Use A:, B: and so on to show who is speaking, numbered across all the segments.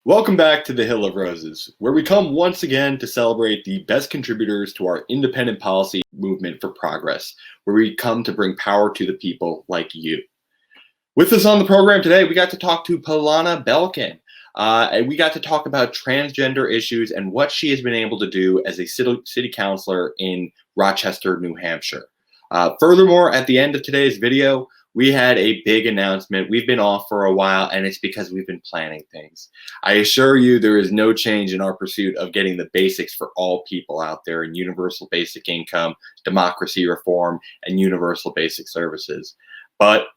A: Welcome back to the Hill of Roses, where we come once again to celebrate the best contributors to our independent policy movement for progress, where we come to bring power to the people like you. With us on the program today, we got to talk to Palana Belken. And we got to talk about transgender issues and what she has been able to do as a city councilor in Rochester, New Hampshire. Furthermore, at the end of today's video, we had a big announcement. We've been off for a while, and it's because we've been planning things. I assure you there is no change in our pursuit of getting the basics for all people out there in universal basic income, democracy reform, and universal basic services. But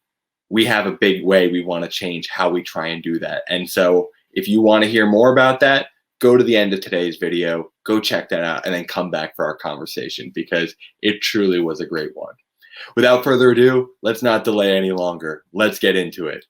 A: we have a big way we want to change how we try and do that. And so if you want to hear more about that, go to the end of today's video, go check that out, and then come back for our conversation because it truly was a great one. Without further ado, let's not delay any longer. Let's get into it.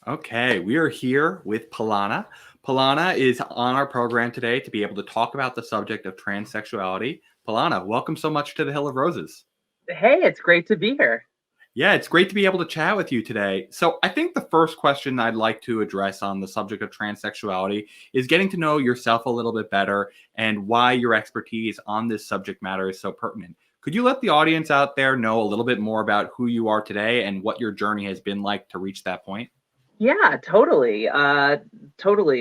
A: Okay, we are here with Palana. Palana is on our program today to be able to talk about the subject of transsexuality. Palana, welcome so much to the Hill of Roses.
B: Hey, it's great to be here.
A: Yeah, it's great to be able to chat with you today. So I think the first question I'd like to address on the subject of transsexuality is getting to know yourself a little bit better and why your expertise on this subject matter is so pertinent. Could you let the audience out there know a little bit more about who you are today and what your journey has been like to reach that point?
B: Yeah, totally.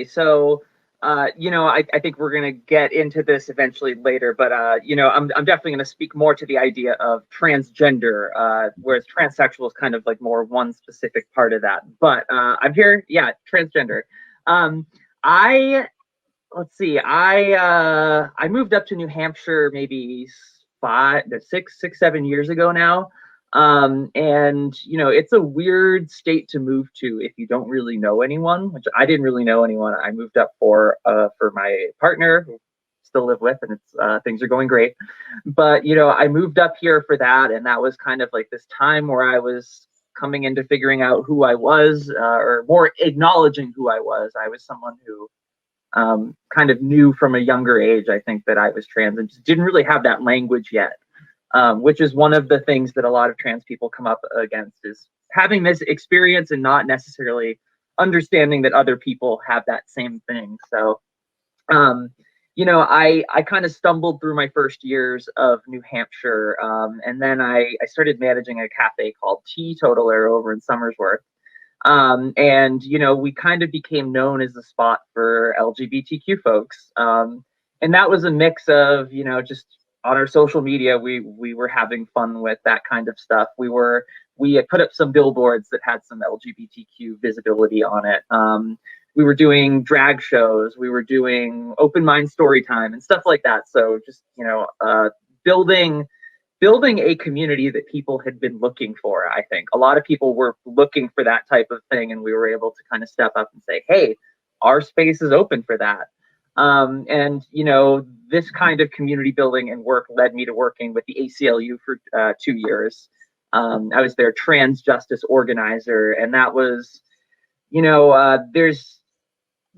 B: So, I think we're going to get into this eventually later, but, I'm definitely going to speak more to the idea of transgender, whereas transsexual is kind of like more one specific part of that. But I'm here, yeah, transgender. Let's see, I moved up to New Hampshire maybe 7 years ago now. And it's a weird state to move to if you don't really know anyone, which I didn't really know anyone. I moved up for my partner, who I still live with, and it's things are going great. But I moved up here for that, and that was kind of like this time where I was coming into figuring out who I was, or more acknowledging who I was. I was someone who kind of knew from a younger age, I think, that I was trans, and just didn't really have that language yet. Which is one of the things that a lot of trans people come up against, is having this experience and not necessarily understanding that other people have that same thing. So, I kind of stumbled through my first years of New Hampshire, and then I started managing a cafe called Teetotaler over in Somersworth. And we kind of became known as a spot for LGBTQ folks. And that was a mix of, just on our social media, we were having fun with that kind of stuff. We had put up some billboards that had some LGBTQ visibility on it. We were doing drag shows. We were doing open mind story time and stuff like that. So just building a community that people had been looking for. I think a lot of people were looking for that type of thing, and we were able to kind of step up and say, "Hey, our space is open for that." This kind of community building and work led me to working with the ACLU for 2 years. I was their trans justice organizer, and that was, you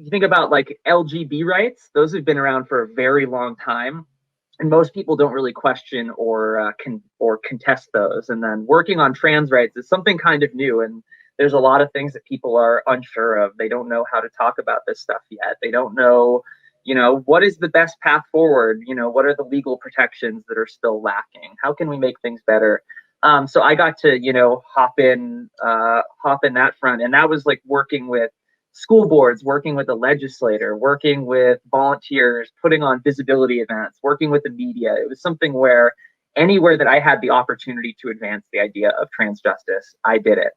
B: think about like LGB rights; those have been around for a very long time, and most people don't really question or contest those. And then working on trans rights is something kind of new, and there's a lot of things that people are unsure of. They don't know how to talk about this stuff yet. They don't know, what is the best path forward? What are the legal protections that are still lacking? How can we make things better? So I got to, hop in that front. And that was like working with school boards, working with a legislator, working with volunteers, putting on visibility events, working with the media. It was something where anywhere that I had the opportunity to advance the idea of trans justice, I did it.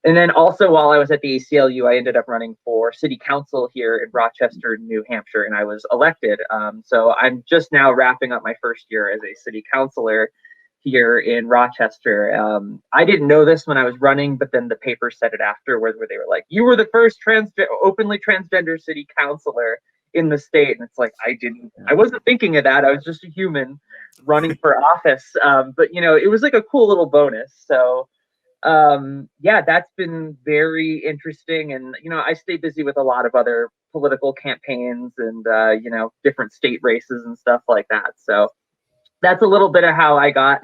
B: And then also while I was at the ACLU, I ended up running for city council here in Rochester, New Hampshire, and I was elected. So I'm just now wrapping up my first year as a city councilor here in Rochester. I didn't know this when I was running, but then the paper said it afterwards, where they were like, "You were the first openly transgender city councilor in the state." And it's like, I wasn't thinking of that. I was just a human running for office. But it was like a cool little bonus. So that's been very interesting. And, I stay busy with a lot of other political campaigns and, different state races and stuff like that. So that's a little bit of how I got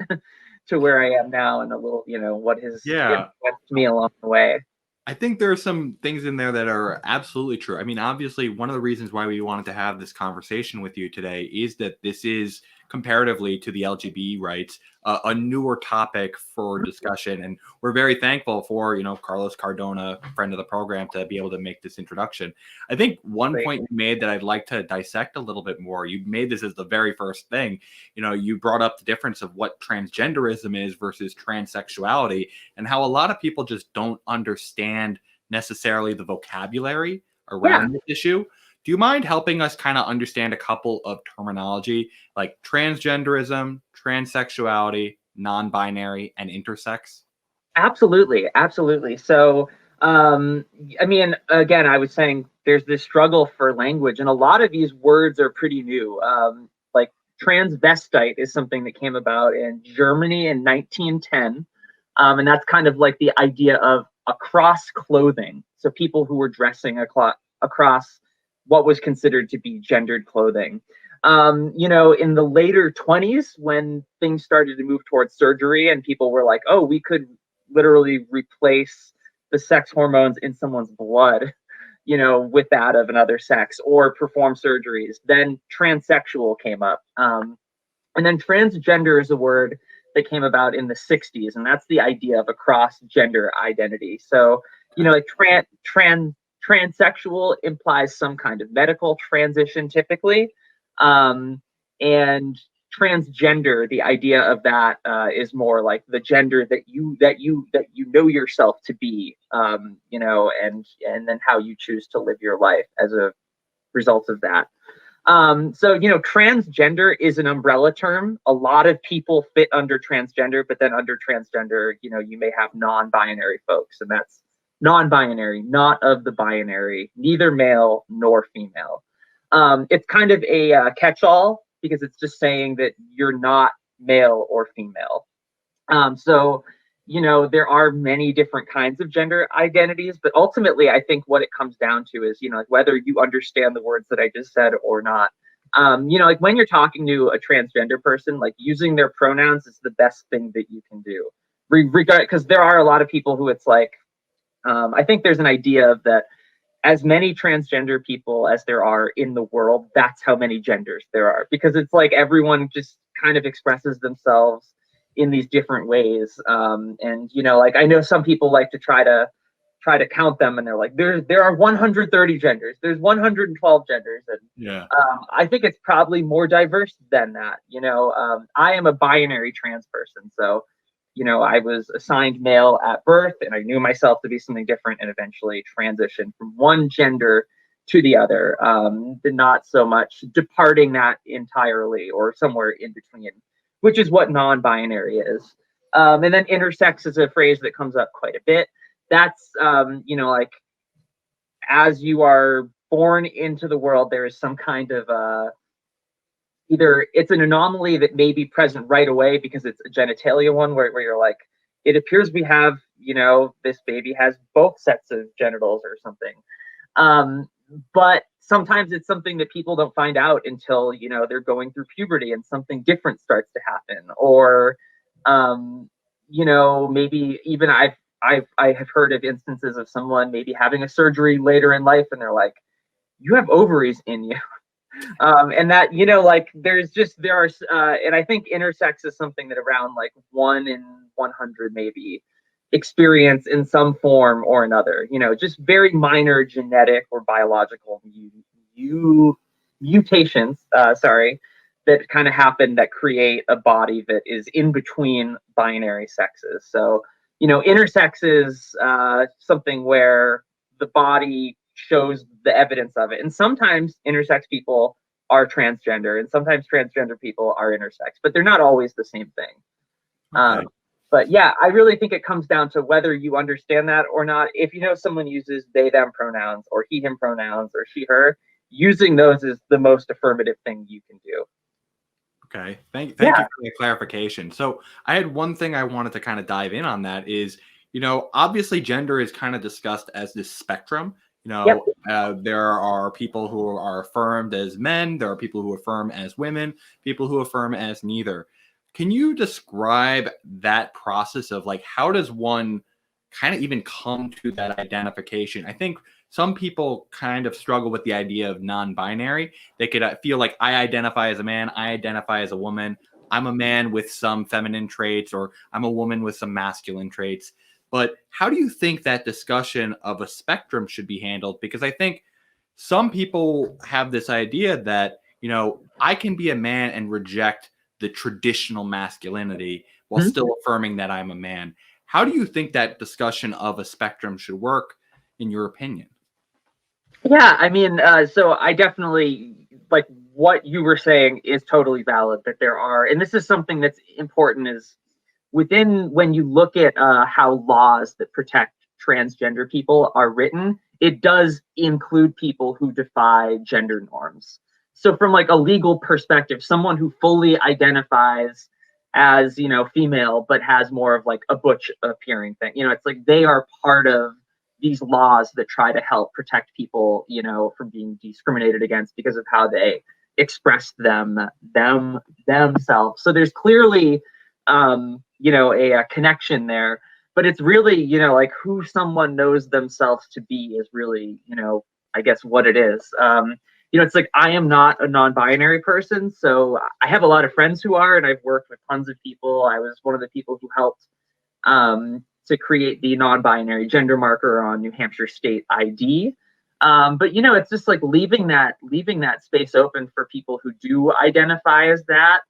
B: to where I am now, and a little, what has influenced me along the way.
C: I think there are some things in there that are absolutely true. I mean, obviously, one of the reasons why we wanted to have this conversation with you today is that this is, comparatively to the LGBT rights, a newer topic for discussion. And we're very thankful for, Carlos Cardona, friend of the program, to be able to make this introduction. I think one point you made that I'd like to dissect a little bit more, you made this as the very first thing. You brought up the difference of what transgenderism is versus transsexuality, and how a lot of people just don't understand necessarily the vocabulary around this issue. Do you mind helping us kind of understand a couple of terminology like transgenderism, transsexuality, non-binary, and intersex?
B: Absolutely. So, I mean, again, I was saying there's this struggle for language, and a lot of these words are pretty new. Like transvestite is something that came about in Germany in 1910. And that's kind of like the idea of across clothing. So people who were dressing across what was considered to be gendered clothing. In the later 20s, when things started to move towards surgery and people were like, oh, we could literally replace the sex hormones in someone's blood, with that of another sex, or perform surgeries, then transsexual came up. And then transgender is a word that came about in the 60s, and that's the idea of a cross-gender identity. So, like transsexual implies some kind of medical transition typically, and transgender, the idea of that is more like the gender that you know yourself to be, and then how you choose to live your life as a result of that. So transgender is an umbrella term. A lot of people fit under transgender, but then under transgender, you may have non-binary folks, and that's non-binary, not of the binary, neither male nor female. It's kind of a catch-all because it's just saying that you're not male or female. So there are many different kinds of gender identities, but ultimately I think what it comes down to is, like whether you understand the words that I just said or not. Like when you're talking to a transgender person, like using their pronouns is the best thing that you can do. Because there are a lot of people who it's like, I think there's an idea of that as many transgender people as there are in the world, that's how many genders there are, because it's like everyone just kind of expresses themselves in these different ways. And like I know some people like to try to count them, and they're like, there are 130 genders, there's 112 genders, and I think it's probably more diverse than that. I am a binary trans person, so I was assigned male at birth, and I knew myself to be something different, and eventually transitioned from one gender to the other, not so much departing that entirely or somewhere in between, which is what non-binary is. And then intersex is a phrase that comes up quite a bit. That's, like as you are born into the world, there is some kind of either it's an anomaly that may be present right away because it's a genitalia one where you're like, it appears we have, this baby has both sets of genitals or something. But sometimes it's something that people don't find out until, they're going through puberty and something different starts to happen. Or, maybe even I have heard of instances of someone maybe having a surgery later in life and they're like, you have ovaries in you. And that, like there are, and I think intersex is something that around like 1 in 100 maybe experience in some form or another, just very minor genetic or biological mutations, that kind of happen that create a body that is in between binary sexes. So, intersex is something where the body shows the evidence of it. And sometimes intersex people are transgender, and sometimes transgender people are intersex, but they're not always the same thing. Okay. But yeah, I really think it comes down to whether you understand that or not. If someone uses they, them pronouns or he, him pronouns or she, her, using those is the most affirmative thing you can do.
C: Okay. Thank you for the clarification. So I had one thing I wanted to kind of dive in on that is, obviously gender is kind of discussed as this spectrum. There are people who are affirmed as men. There are people who affirm as women, people who affirm as neither. Can you describe that process of like, how does one kind of even come to that identification? I think some people kind of struggle with the idea of non-binary. They could feel like, I identify as a man, I identify as a woman, I'm a man with some feminine traits, or I'm a woman with some masculine traits. But how do you think that discussion of a spectrum should be handled? Because I think some people have this idea that, I can be a man and reject the traditional masculinity while still affirming that I'm a man. How do you think that discussion of a spectrum should work, in your opinion?
B: Yeah, I mean, so I definitely like what you were saying is totally valid, that there are, and this is something that's important, is within, when you look at how laws that protect transgender people are written, it does include people who defy gender norms. So from like a legal perspective, someone who fully identifies as, female, but has more of like a butch appearing thing, it's like they are part of these laws that try to help protect people, from being discriminated against because of how they express themselves. So there's clearly a connection there, but it's really, like who someone knows themselves to be is really, I guess what it is. It's like, I am not a non-binary person, so I have a lot of friends who are, and I've worked with tons of people. I was one of the people who helped to create the non-binary gender marker on New Hampshire state ID. But it's just like leaving that space open for people who do identify as that.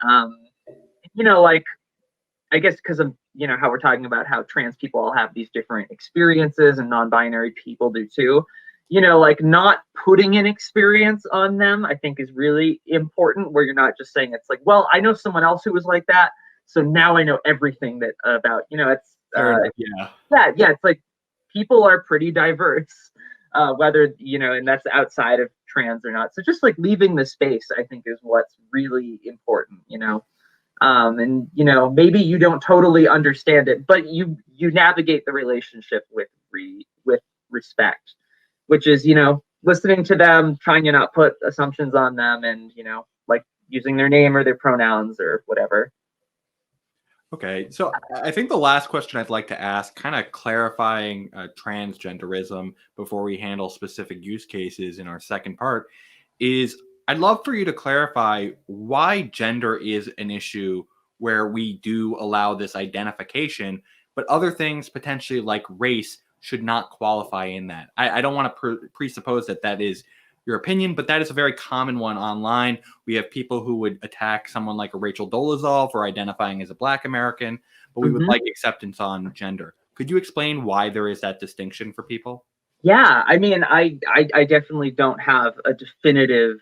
B: Like, I guess because of how we're talking about how trans people all have these different experiences, and non-binary people do too. Like not putting an experience on them, I think, is really important. Where you're not just saying, it's like, well, I know someone else who was like that, so now I know everything that about. It's yeah. It's like people are pretty diverse, whether and that's outside of trans or not. So just like leaving the space, I think, is what's really important. And maybe you don't totally understand it, but you navigate the relationship with respect, which is listening to them, trying to not put assumptions on them, and like using their name or their pronouns or whatever.
C: Okay, so I think the last question I'd like to ask, kind of clarifying transgenderism before we handle specific use cases in our second part, is I'd love for you to clarify why gender is an issue where we do allow this identification, but other things, potentially like race, should not qualify in that. I don't want to presuppose that that is your opinion, but that is a very common one online. We have people who would attack someone like a Rachel Dolezal for identifying as a Black American, but we would like acceptance on gender. Could you explain why there is that distinction for people?
B: Yeah, I mean, I definitely don't have a definitive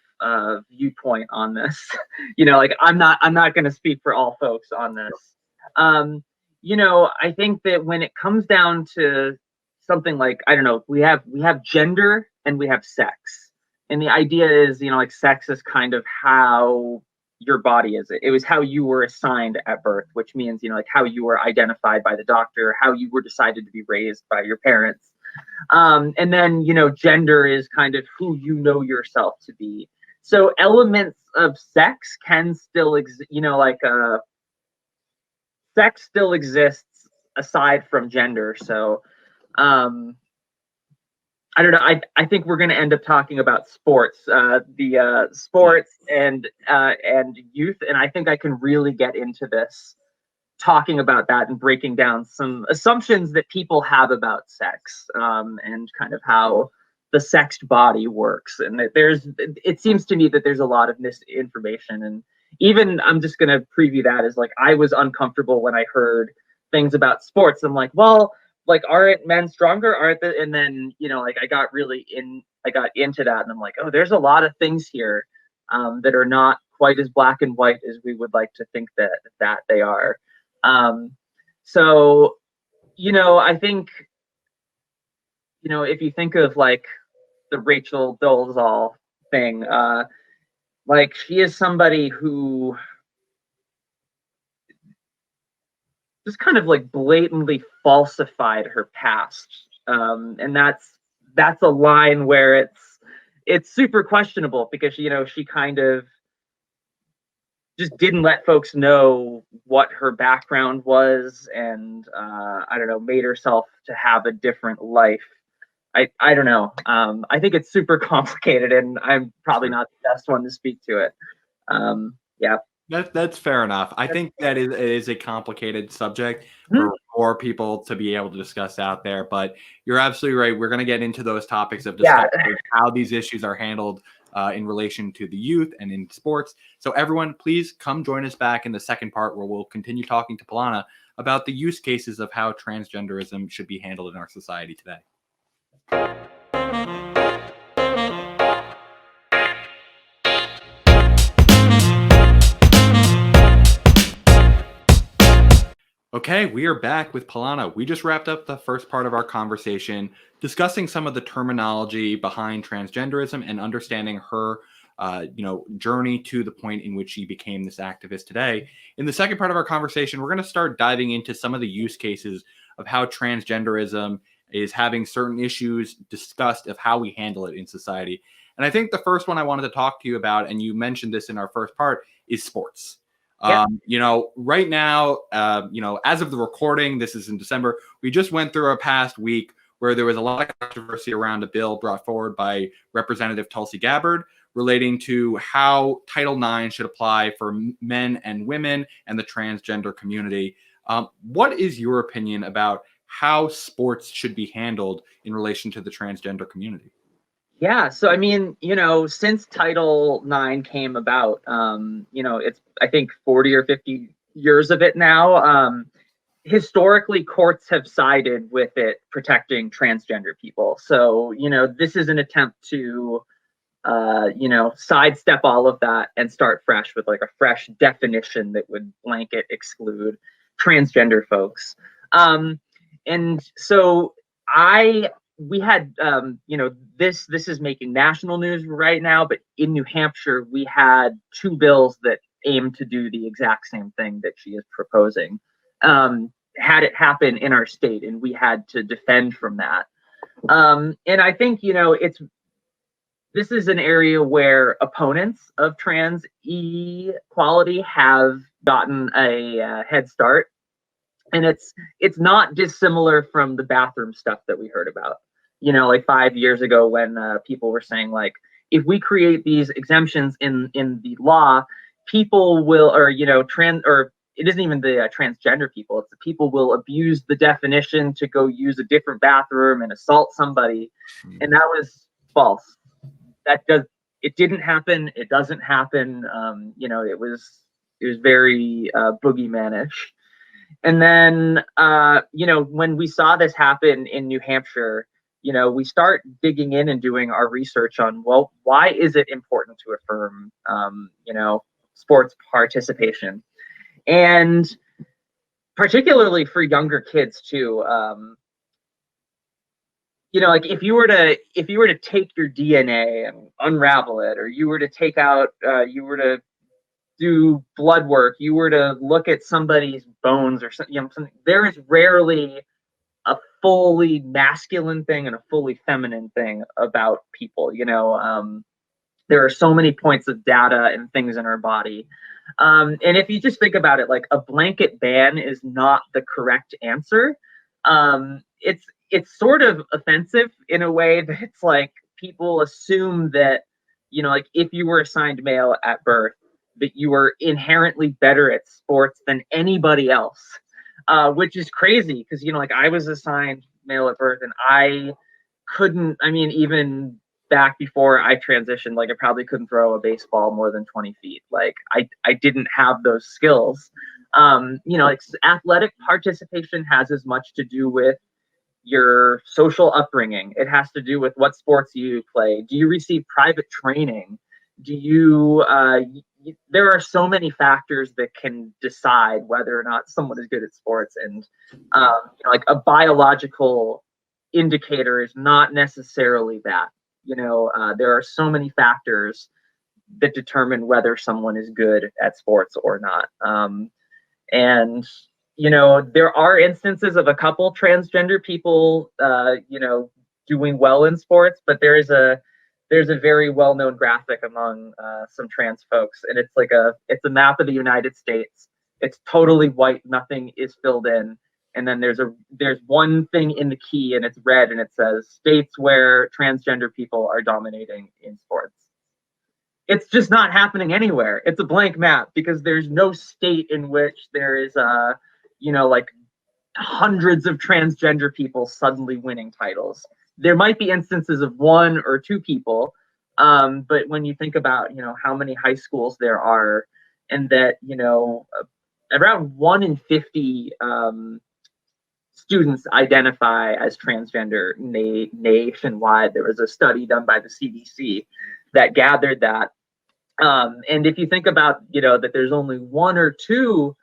B: viewpoint on this. Like I'm not going to speak for all folks on this. I think that when it comes down to something like, I don't know, we have gender and we have sex. And the idea is, like sex is kind of how your body is. It was how you were assigned at birth, which means, like how you were identified by the doctor, how you were decided to be raised by your parents. And then, gender is kind of who you know yourself to be. So elements of sex can still exist, sex still exists aside from gender. So, I don't know. I think we're going to end up talking about sports, sports and youth, and I think I can really get into this, talking about that and breaking down some assumptions that people have about sex, and kind of how the sexed body works. And that it seems to me that there's a lot of misinformation. And even, I'm just going to preview that, as like, I was uncomfortable when I heard things about sports. I'm like, well, like, aren't men stronger? And then, like I got into that, and I'm like, oh, there's a lot of things here that are not quite as black and white as we would like to think that they are. So, I think, if you think of like the Rachel Dolezal thing, like she is somebody who just kind of like blatantly falsified her past. And that's a line where it's super questionable, because she kind of just didn't let folks know what her background was, and I don't know, made herself to have a different life. I don't know. I think it's super complicated, and I'm probably not the best one to speak to it. Yeah.
C: That's fair enough. I think that it is a complicated subject
B: Mhm.
C: for more people to be able to discuss out there. But you're absolutely right. We're going to get into those topics of
B: Yeah.
C: discussing how these issues are handled in relation to the youth and in sports. So everyone, please come join us back in the second part, where we'll continue talking to Palana about the use cases of how transgenderism should be handled in our society today. Okay, we are back with Palana. We just wrapped up the first part of our conversation discussing some of the terminology behind transgenderism and understanding her journey to the point in which she became this activist today. In the second part of our conversation, we're going to start diving into some of the use cases of how transgenderism is having certain issues discussed of how we handle it in society. And I think the first one I wanted to talk to you about, and you mentioned this in our first part, is sports.
B: Yeah.
C: Right now, as of the recording, this is in December, we just went through a past week where there was a lot of controversy around a bill brought forward by Representative Tulsi Gabbard relating to how Title IX should apply for men and women and the transgender community. What is your opinion about how sports should be handled in relation to the transgender community?
B: Yeah, so I mean, since Title IX came about, it's I think 40 or 50 years of it now. Historically, courts have sided with it protecting transgender people. So, this is an attempt to, sidestep all of that and start fresh with like a fresh definition that would blanket exclude transgender folks. And so we had this is making national news right now, but in New Hampshire we had two bills that aim to do the exact same thing that she is proposing. Had it happen in our state, and we had to defend from that. And I think this is an area where opponents of trans equality have gotten a head start, and it's not dissimilar from the bathroom stuff that we heard about. Like 5 years ago, when people were saying, like, if we create these exemptions in the law, people will, or it isn't even the transgender people, it's the people will abuse the definition to go use a different bathroom and assault somebody. And that was false. It didn't happen. It doesn't happen. It was very boogeymanish. And then, when we saw this happen in New Hampshire, we start digging in and doing our research on, well, why is it important to affirm, sports participation? And particularly for younger kids too. Like if you were to take your DNA and unravel it, or you were to take out, you were to do blood work, you were to look at somebody's bones or something, there is rarely a fully masculine thing and a fully feminine thing about people. There are so many points of data and things in our body. And if you just think about it, like, a blanket ban is not the correct answer. It's sort of offensive in a way that it's like people assume that, like, if you were assigned male at birth, that you were inherently better at sports than anybody else, which is crazy because, like, I was assigned male at birth, and I couldn't, I mean, even back before I transitioned, like, I probably couldn't throw a baseball more than 20 feet. Like, I didn't have those skills. Like, athletic participation has as much to do with your social upbringing. It has to do with what sports you play. Do you receive private training? Do you, there are so many factors that can decide whether or not someone is good at sports. And, like, a biological indicator is not necessarily that. There are so many factors that determine whether someone is good at sports or not. And there are instances of a couple transgender people, doing well in sports, but there's a very well-known graphic among some trans folks, and it's a map of the United States. It's totally white, nothing is filled in, and then there's one thing in the key, and it's red, and it says states where transgender people are dominating in sports. It's just not happening anywhere. It's a blank map because there's no state in which there is like hundreds of transgender people suddenly winning titles. There might be instances of one or two people, but when you think about how many high schools there are, and that around 1 in 50 students identify as transgender nationwide. There was a study done by the CDC that gathered that. And if you think about, that there's only 1 or 2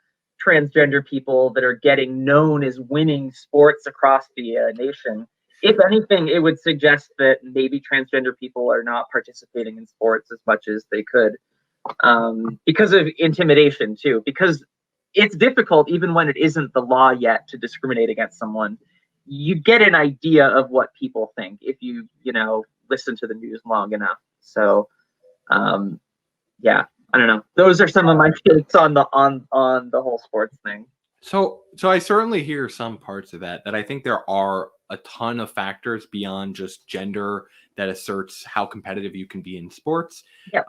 B: transgender people that are getting known as winning sports across the nation, if anything, it would suggest that maybe transgender people are not participating in sports as much as they could, because of intimidation too, because it's difficult even when it isn't the law yet to discriminate against someone. You get an idea of what people think if you listen to the news long enough. So yeah, I don't know. Those are some of my takes on the whole sports thing.
C: So I certainly hear some parts of that I think there are a ton of factors beyond just gender that asserts how competitive you can be in sports.
B: Yep.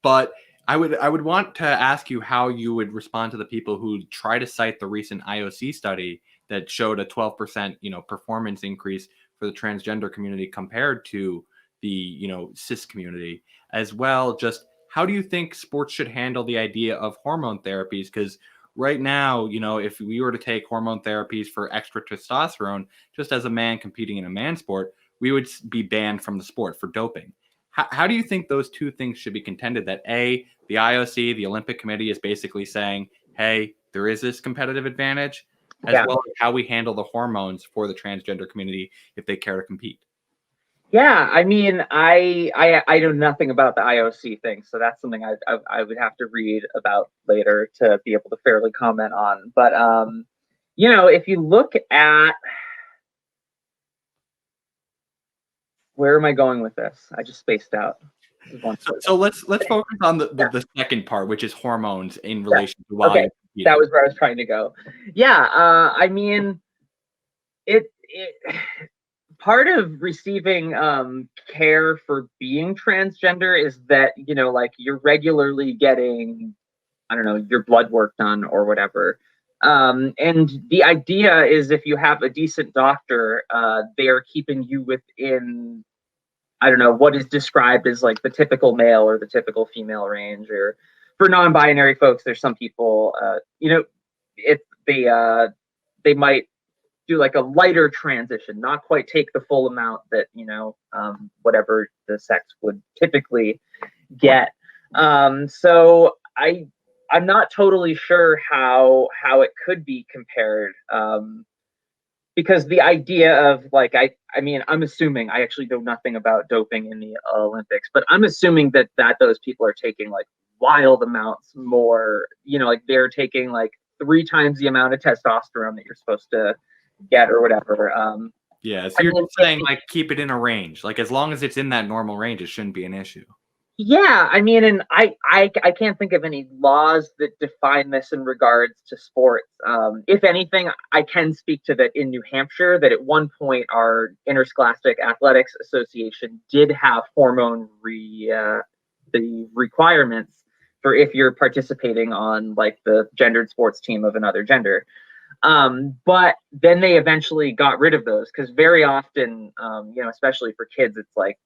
C: But I would want to ask you how you would respond to the people who try to cite the recent IOC study that showed a 12% performance increase for the transgender community compared to the cis community as well. Just how do you think sports should handle the idea of hormone therapies? Because right now, if we were to take hormone therapies for extra testosterone, just as a man competing in a man sport, we would be banned from the sport for doping. How do you think those two things should be contended? That the IOC, the Olympic Committee, is basically saying, hey, there is this competitive advantage, as well as how we handle the hormones for the transgender community if they care to compete.
B: Yeah, I mean, I know nothing about the IOC thing, so that's something I would have to read about later to be able to fairly comment on. But if you look at, where am I going with this? I just spaced out.
C: So let's focus on the second part, which is hormones in relation to why.
B: Okay, that was where I was trying to go. Yeah, I mean, it part of receiving care for being transgender is that you're regularly getting, I don't know, your blood work done or whatever. And the idea is if you have a decent doctor, they are keeping you within, I don't know, what is described as like the typical male or the typical female range. Or for non-binary folks, there's some people, if they might do like a lighter transition, not quite take the full amount that whatever the sex would typically get. So I'm not totally sure how it could be compared, because the idea of like I mean, I'm assuming, I actually know nothing about doping in the Olympics, but I'm assuming that those people are taking like wild amounts more, like they're taking like 3 times the amount of testosterone that you're supposed to get or whatever.
C: Yeah, so you're saying like keep it in a range, like as long as it's in that normal range, it shouldn't be an issue.
B: Yeah, I mean, and I can't think of any laws that define this in regards to sports. If anything, I can speak to that in New Hampshire, that at one point our Interscholastic Athletics Association did have hormone the requirements for if you're participating on like the gendered sports team of another gender. But then they eventually got rid of those because very often, especially for kids, it's like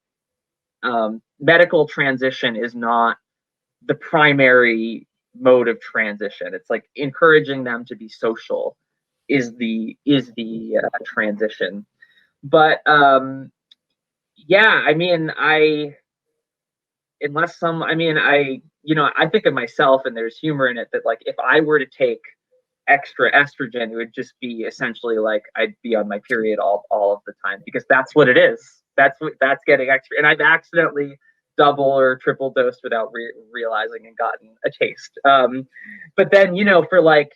B: medical transition is not the primary mode of transition. It's like encouraging them to be social is the transition. But yeah, I mean, I think of myself, and there's humor in it, that like if I were to take extra estrogen, it would just be essentially like I'd be on my period all of the time, because that's what it is. That's getting extra, and I've accidentally double or triple dosed without realizing and gotten a taste. But then for like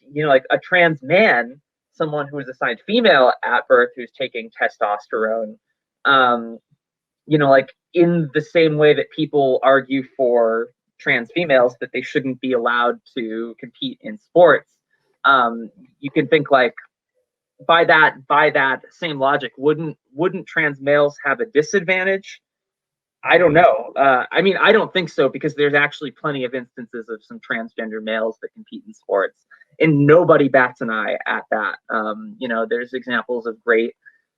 B: a trans man, someone who is assigned female at birth who's taking testosterone, like in the same way that people argue for trans females that they shouldn't be allowed to compete in sports, you can think like by that same logic, wouldn't trans males have a disadvantage? I don't know. I don't think so, because there's actually plenty of instances of some transgender males that compete in sports, and nobody bats an eye at that. There's examples of great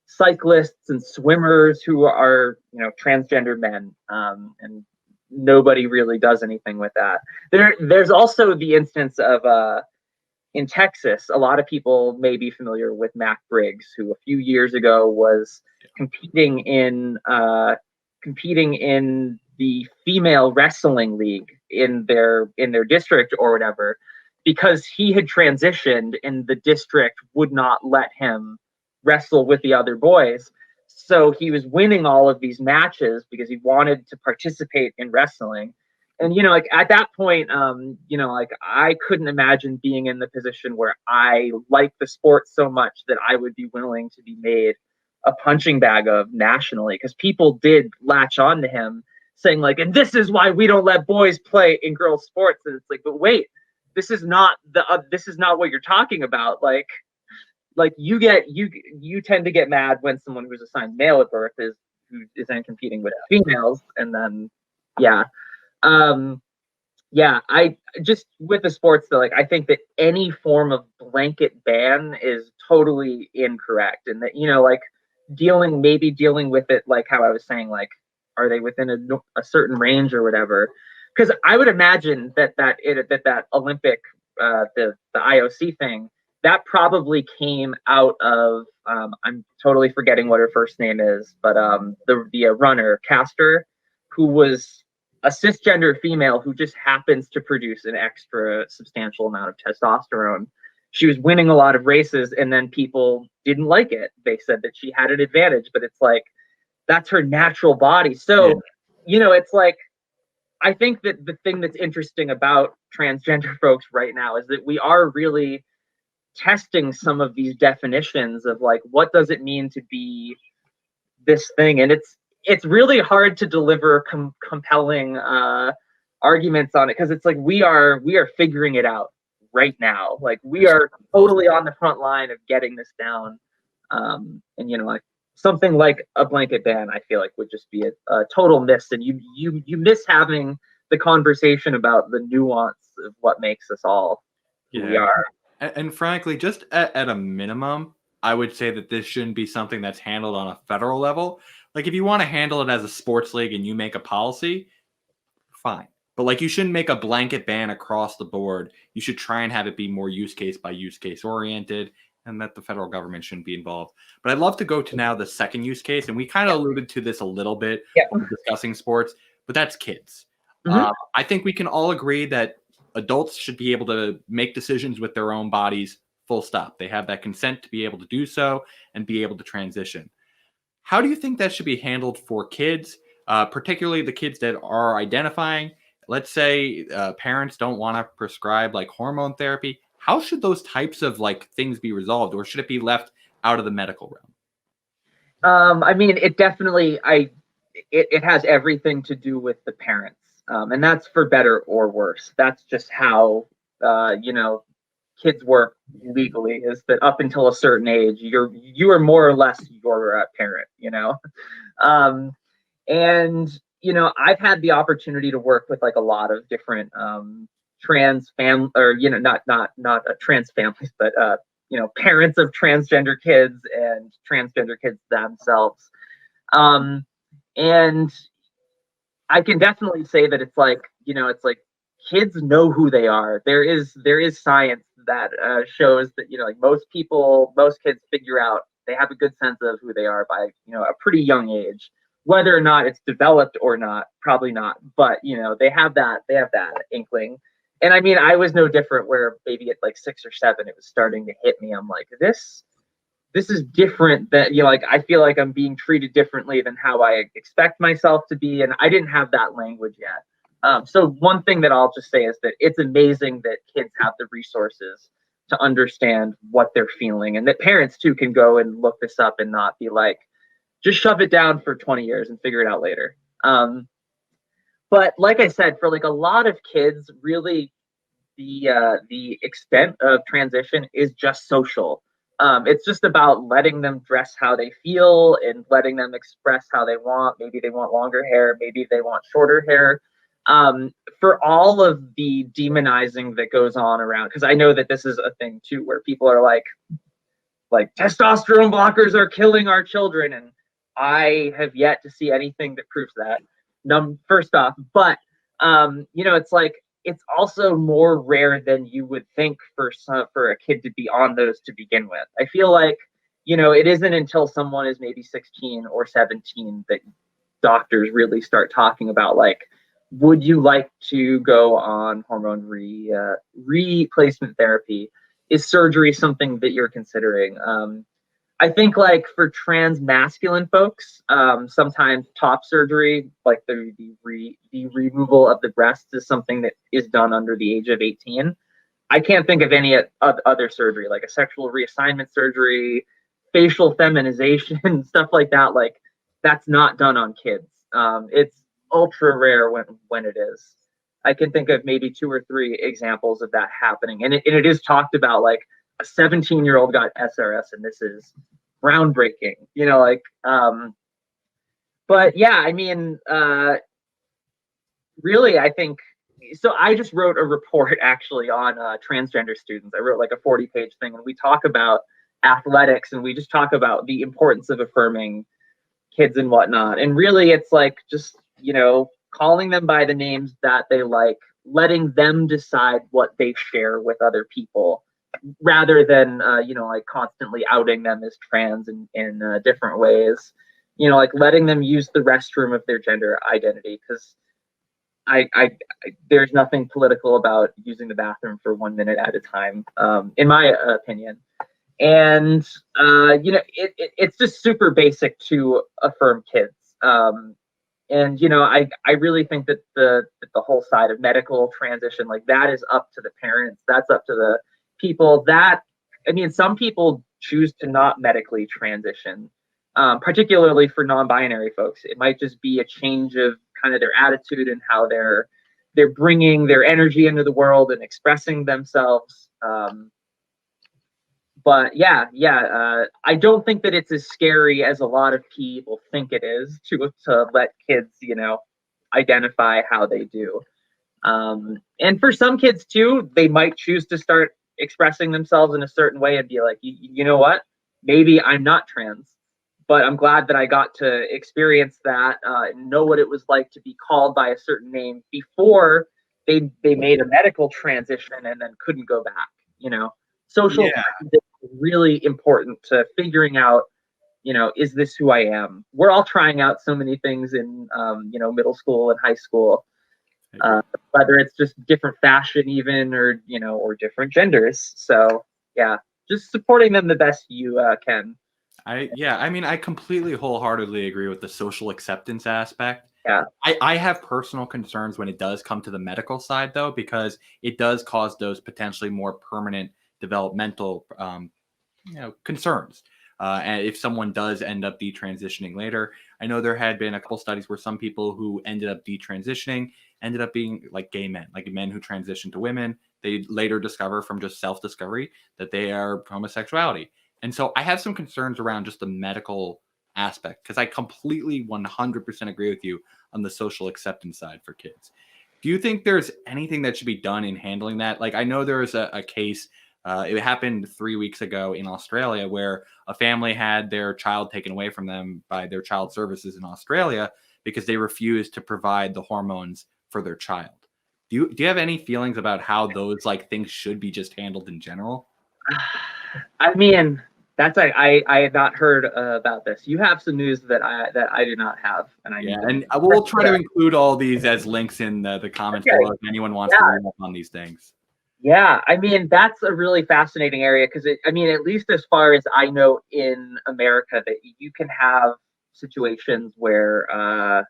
B: cyclists and swimmers who are, transgender men, and nobody really does anything with that. There's also the instance of in Texas, a lot of people may be familiar with Mac Briggs, who a few years ago was competing in the female wrestling league in their district or whatever, because he had transitioned and the district would not let him wrestle with the other boys. So he was winning all of these matches because he wanted to participate in wrestling. And, at that point, I couldn't imagine being in the position where I like the sport so much that I would be willing to be made a punching bag of nationally, because people did latch on to him saying like, and this is why we don't let boys play in girls sports. And it's like, but wait, this is not what you're talking about. Like you tend to get mad when someone who's assigned male at birth is then competing with females. And then, I just, with the sports though, like I think that any form of blanket ban is totally incorrect, and that, like dealing with it, like how I was saying, like, are they within a certain range or whatever? Because I would imagine that Olympic, the IOC thing, that probably came out of, I'm totally forgetting what her first name is, but the runner Caster, who was a cisgender female who just happens to produce an extra substantial amount of testosterone. She was winning a lot of races, and then people didn't like it. They said that she had an advantage, but it's like, that's her natural body. So, it's like, I think that the thing that's interesting about transgender folks right now is that we are really testing some of these definitions of like, what does it mean to be this thing? And it's really hard to deliver compelling arguments on it, because it's like we are figuring it out right now. Like we are totally on the front line of getting this down, and like something like a blanket ban, I feel like would just be a total miss, and you miss having the conversation about the nuance of what makes us all who we are.
C: And frankly, just at a minimum, I would say that this shouldn't be something that's handled on a federal level. Like if you want to handle it as a sports league and you make a policy, fine. But like you shouldn't make a blanket ban across the board. You should try and have it be more use case by use case oriented, and that the federal government shouldn't be involved. But I'd love to go to now the second use case, and we kind of alluded to this a little bit when discussing sports, but that's kids.
B: Mm-hmm.
C: I think we can all agree that adults should be able to make decisions with their own bodies, full stop. They have that consent to be able to do so and be able to transition. How do you think that should be handled for kids, particularly the kids that are identifying? Let's say parents don't want to prescribe like hormone therapy. How should those types of like things be resolved, or should it be left out of the medical realm?
B: It definitely, it has everything to do with the parents. And that's for better or worse. That's just how, kids work legally, is that up until a certain age, you are more or less your parent, and, I've had the opportunity to work with like a lot of different, trans fam, or, not trans families, but, parents of transgender kids and transgender kids themselves. And I can definitely say that it's like, it's like kids know who they are. There is science that shows that, like most kids figure out, they have a good sense of who they are by, a pretty young age. Whether or not it's developed or not, probably not. But, they have that inkling. And I was no different, where maybe at like 6 or 7, it was starting to hit me. I'm like, this is different, that, I feel like I'm being treated differently than how I expect myself to be. And I didn't have that language yet. So one thing that I'll just say is that it's amazing that kids have the resources to understand what they're feeling, and that parents too can go and look this up and not be like, just shove it down for 20 years and figure it out later. But like I said, for like a lot of kids, really the extent of transition is just social. It's just about letting them dress how they feel and letting them express how they want. Maybe they want longer hair, maybe they want shorter hair. For all of the demonizing that goes on around, because I know that this is a thing too, where people are like testosterone blockers are killing our children, and I have yet to see anything that proves that. First off, but it's like it's also more rare than you would think for a kid to be on those to begin with. I feel like it isn't until someone is maybe 16 or 17 that doctors really start talking about like, would you like to go on hormone replacement therapy? Is surgery something that you're considering? I think like for trans masculine folks, sometimes top surgery, like the removal of the breasts, is something that is done under the age of 18. I can't think of any other surgery, like a sexual reassignment surgery, facial feminization, stuff like that. Like that's not done on kids. It's ultra rare when it is. I can think of maybe 2 or 3 examples of that happening, and it is talked about like a 17-year-old got SRS, and this is groundbreaking, but yeah, I mean, really, I think so. I just wrote a report actually on transgender students. I wrote like a 40-page thing, and we talk about athletics, and we just talk about the importance of affirming kids and whatnot. And really, it's like just calling them by the names that they like, letting them decide what they share with other people, rather than like constantly outing them as trans in different ways, like letting them use the restroom of their gender identity, because I there's nothing political about using the bathroom for 1 minute at a time, in my opinion. And it's just super basic to affirm kids. And I really think that the whole side of medical transition, like that is up to the parents, that's up to the people. That, I mean, some people choose to not medically transition, particularly for non-binary folks. It might just be a change of kind of their attitude and how they're bringing their energy into the world and expressing themselves. But yeah, I don't think that it's as scary as a lot of people think it is to let kids, identify how they do. And for some kids too, they might choose to start expressing themselves in a certain way and be like, you know what, maybe I'm not trans, but I'm glad that I got to experience that, and know what it was like to be called by a certain name before they made a medical transition and then couldn't go back. Social is really important to figuring out, is this who I am? We're all trying out so many things in middle school and high school, whether it's just different fashion even, or or different genders. So yeah, just supporting them the best you can.
C: I mean, I completely wholeheartedly agree with the social acceptance aspect.
B: Yeah.
C: I have personal concerns when it does come to the medical side, though, because it does cause those potentially more permanent developmental concerns. And if someone does end up detransitioning later, I know there had been a couple studies where some people who ended up detransitioning ended up being like gay men, like men who transitioned to women. They later discover from just self-discovery that they are homosexuality. And so I have some concerns around just the medical aspect, because I completely 100% agree with you on the social acceptance side for kids. Do you think there's anything that should be done in handling that? Like, I know there was a case, it happened 3 weeks ago in Australia, where a family had their child taken away from them by their child services in Australia because they refused to provide the hormones for their child. Do you have any feelings about how those like things should be just handled in general?
B: I mean, I had not heard about this. You have some news that I do not have, and
C: we'll try to include all these as links in the comments below if anyone wants to read up on these things.
B: Yeah, I mean, that's a really fascinating area, because at least as far as I know in America, that you can have situations where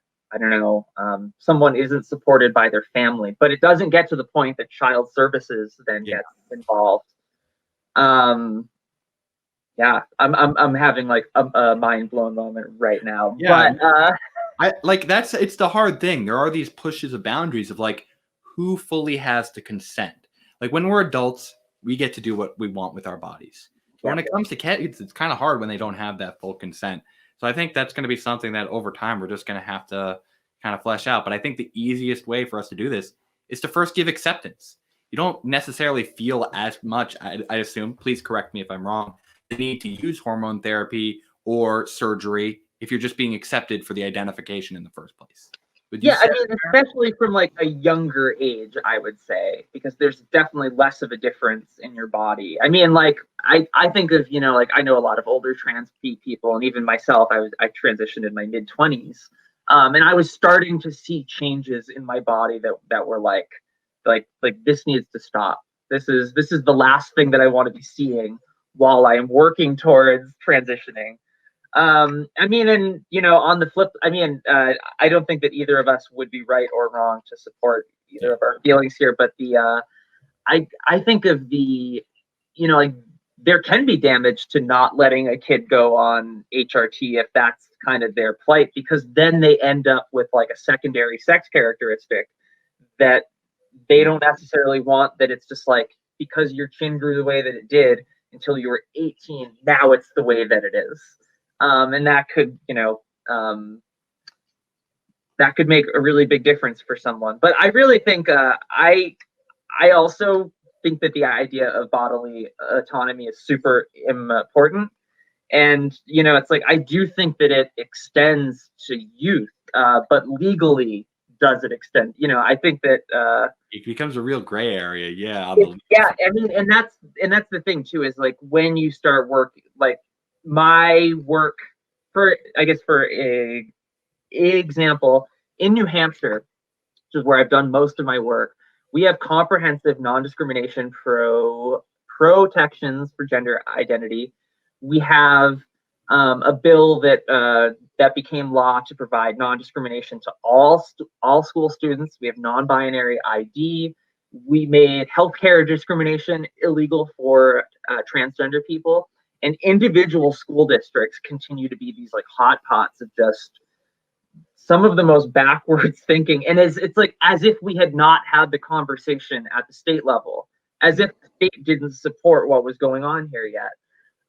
B: someone isn't supported by their family, but it doesn't get to the point that child services then gets involved. Yeah, I'm having like a mind blown moment right now.
C: Yeah,
B: But
C: it's the hard thing. There are these pushes of boundaries of like who fully has to consent. Like when we're adults, we get to do what we want with our bodies. But when
B: yeah.
C: it comes to kids, it's kind of hard when they don't have that full consent. So I think that's going to be something that over time we're just going to have to kind of flesh out. But I think the easiest way for us to do this is to first give acceptance. You don't necessarily feel as much, I assume, please correct me if I'm wrong, the need to use hormone therapy or surgery if you're just being accepted for the identification in the first place. Would you
B: Yeah,
C: say
B: I mean, especially from like a younger age, I would say, because there's definitely less of a difference in your body. I mean, like I think of, like I know a lot of older trans people, and even myself, I transitioned in my mid-20s. And I was starting to see changes in my body that were like this needs to stop. This is the last thing that I want to be seeing while I am working towards transitioning. I mean, and on the flip, I mean, I don't think that either of us would be right or wrong to support either of our feelings here, but I think of like there can be damage to not letting a kid go on HRT if that's kind of their plight, because then they end up with like a secondary sex characteristic that they don't necessarily want, that it's just like, because your chin grew the way that it did until you were 18, now it's the way that it is. And that could, that could make a really big difference for someone. But I really think I also think that the idea of bodily autonomy is super important. And it's like I do think that it extends to youth, but legally, does it extend? I think that
C: it becomes a real gray area? Yeah,
B: yeah. I mean, and that's the thing too, is like when you start work, like my work, for I guess for a example, in New Hampshire, which is where I've done most of my work, we have comprehensive non-discrimination protections for gender identity. We have a bill that became law to provide non-discrimination to all school students. We have non-binary ID. We made healthcare discrimination illegal for transgender people, and individual school districts continue to be these like hot pots of just some of the most backwards thinking. And it's like as if we had not had the conversation at the state level, as if the state didn't support what was going on here yet.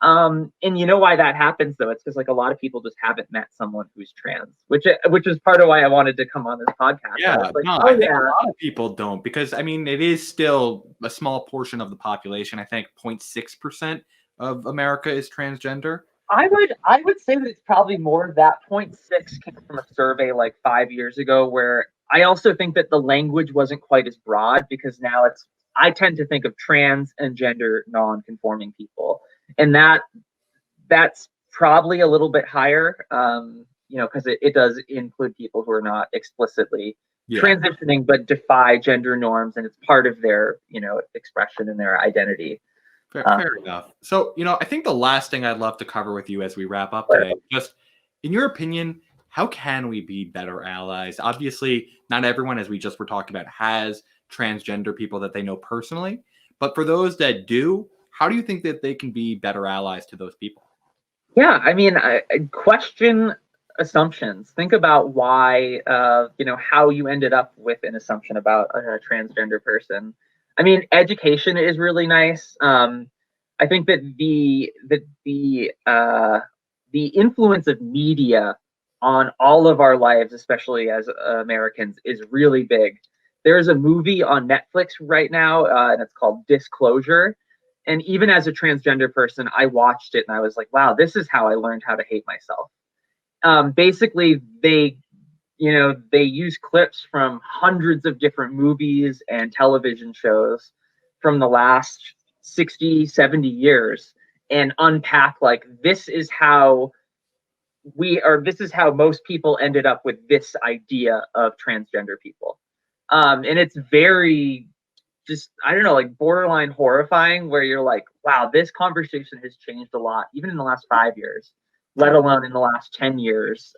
B: And you know why that happens though? It's because like a lot of people just haven't met someone who's trans, which is part of why I wanted to come on this podcast.
C: Yeah,
B: like,
C: no, I think a lot of people don't, because I mean it is still a small portion of the population. I think 0.6% of America is transgender.
B: I would say that it's probably more. That 0.6 came from a survey like 5 years ago, where I also think that the language wasn't quite as broad, because now I tend to think of trans and gender non-conforming people, and that's probably a little bit higher, because it does include people who are not explicitly transitioning but defy gender norms, and it's part of their expression and their identity.
C: Fair enough. So, I think the last thing I'd love to cover with you as we wrap up today, just in your opinion, how can we be better allies? Obviously, not everyone, as we just were talking about, has transgender people that they know personally. But for those that do, how do you think that they can be better allies to those people?
B: Yeah, I mean, I question assumptions. Think about why, how you ended up with an assumption about a transgender person. I mean, education is really nice. I think that the influence of media on all of our lives, especially as Americans, is really big. There's a movie on Netflix right now, and it's called Disclosure. And even as a transgender person, I watched it and I was like, wow, this is how I learned how to hate myself. Basically, they use clips from hundreds of different movies and television shows from the last 60, 70 years and unpack like, this is how most people ended up with this idea of transgender people. And it's very just, I don't know, like borderline horrifying, where you're like, wow, this conversation has changed a lot, even in the last 5 years, let alone in the last 10 years.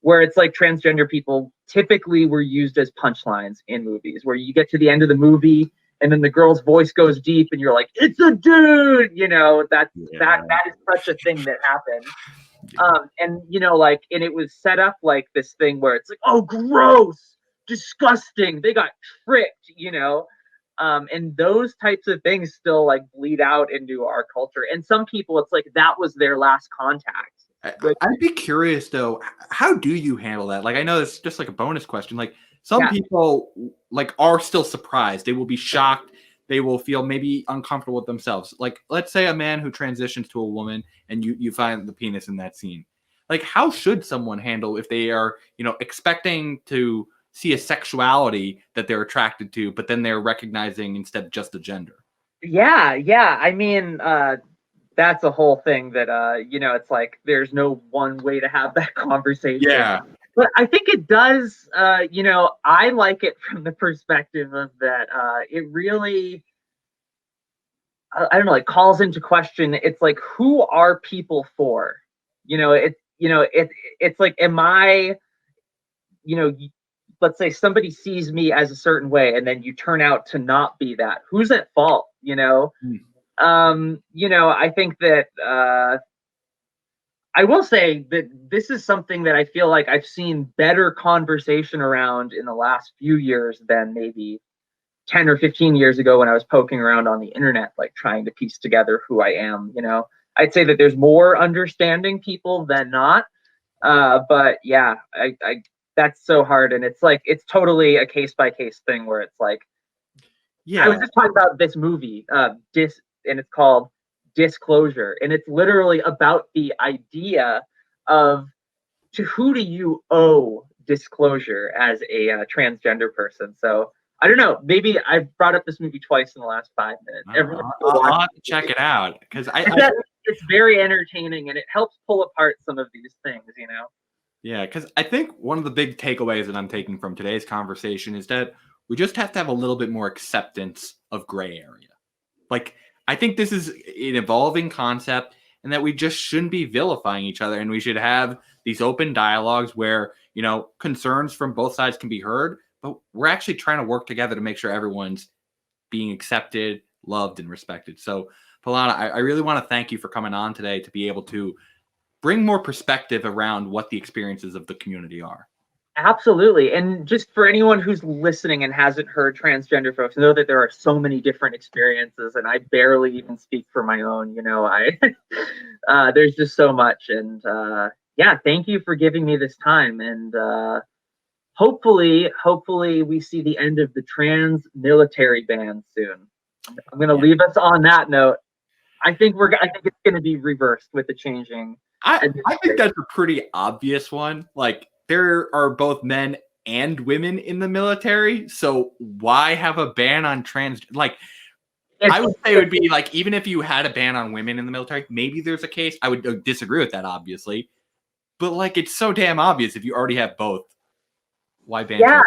B: Where it's like transgender people typically were used as punchlines in movies, where you get to the end of the movie and then the girl's voice goes deep and you're like, it's a dude, that is such a thing that happened. And and it was set up like this thing where it's like, oh, gross, disgusting, they got tricked, and those types of things still like bleed out into our culture. And some people, it's like that was their last contact.
C: I'd be curious though, how do you handle that? Like, I know it's just like a bonus question. Like, some people like are still surprised. They will be shocked. They will feel maybe uncomfortable with themselves. Like, let's say a man who transitions to a woman and you find the penis in that scene. Like, how should someone handle if they are, expecting to see a sexuality that they're attracted to, but then they're recognizing instead just a gender?
B: Yeah. I mean, that's a whole thing that, it's like there's no one way to have that conversation.
C: Yeah.
B: But I think it does, I like it from the perspective of that it really, I don't know, like calls into question. It's like, who are people for? It's like, am I, let's say somebody sees me as a certain way and then you turn out to not be that. Who's at fault? I think that I will say that this is something that I feel like I've seen better conversation around in the last few years than maybe 10 or 15 years ago when I was poking around on the internet, like trying to piece together who I am. I'd say that there's more understanding people than not. But yeah, I that's so hard. And it's like, it's totally a case by case thing where it's like, I was just talking about this movie, and it's called Disclosure, and it's literally about the idea of, to who do you owe disclosure as a transgender person. So I don't know, maybe I've brought up this movie twice in the last 5 minutes.
C: I'll have to check it out because
B: it's very entertaining and it helps pull apart some of these things.
C: Yeah, because I think one of the big takeaways that I'm taking from today's conversation is that we just have to have a little bit more acceptance of gray area. Like, I think this is an evolving concept and that we just shouldn't be vilifying each other, and we should have these open dialogues where, concerns from both sides can be heard, but we're actually trying to work together to make sure everyone's being accepted, loved, and respected. So, Palana, I really want to thank you for coming on today to be able to bring more perspective around what the experiences of the community are.
B: Absolutely. And just for anyone who's listening and hasn't heard transgender folks, know that there are so many different experiences, and I barely even speak for my own. There's just so much. And thank you for giving me this time. And hopefully we see the end of the trans military ban soon. I'm going to leave us on that note. I think it's going to be reversed with the changing.
C: I think that's a pretty obvious one. Like, there are both men and women in the military, so why have a ban on trans? Like, I would say it would be like, even if you had a ban on women in the military, maybe there's a case. I would disagree with that, obviously, but like, it's so damn obvious if you already have both. Why ban?
B: Yeah,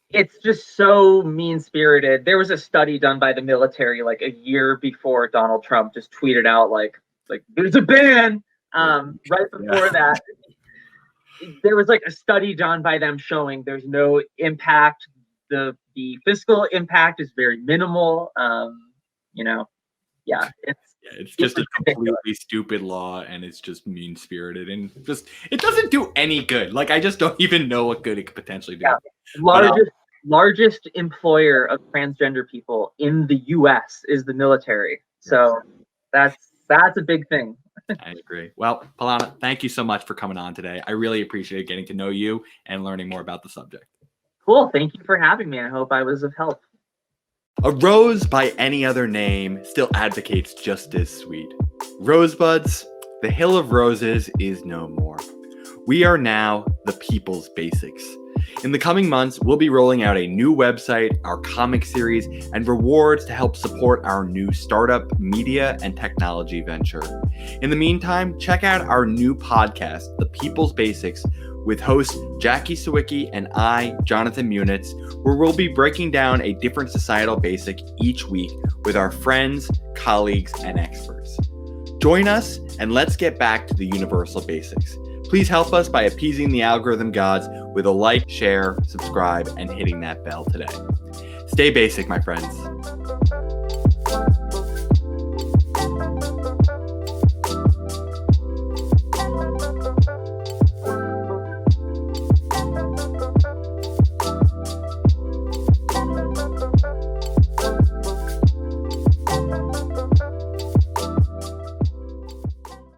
B: it's just so mean-spirited. There was a study done by the military like a year before Donald Trump just tweeted out like there's a ban. Right before that, there was like a study done by them showing there's no impact. The fiscal impact is very minimal.
C: It's just a completely stupid law, and it's just mean-spirited, and just, it doesn't do any good. Like, I just don't even know what good it could potentially do.
B: Yeah. Largest employer of transgender people in the U.S. is the military. So that's a big thing.
C: I agree. Well, Palana, thank you so much for coming on today. I really appreciate getting to know you and learning more about the subject.
B: Cool. Thank you for having me. I hope I was of help.
C: A rose by any other name still advocates just as sweet. Rosebuds, the Hill of Roses is no more. We are now the People's Basics. In the coming months, we'll be rolling out a new website, our comic series, and rewards to help support our new startup, media, and technology venture. In the meantime, check out our new podcast, The People's Basics, with hosts Jackie Sawicki and I, Jonathan Munitz, where we'll be breaking down a different societal basic each week with our friends, colleagues, and experts. Join us, and let's get back to the universal basics. Please help us by appeasing the algorithm gods with a like, share, subscribe, and hitting that bell today. Stay basic, my friends.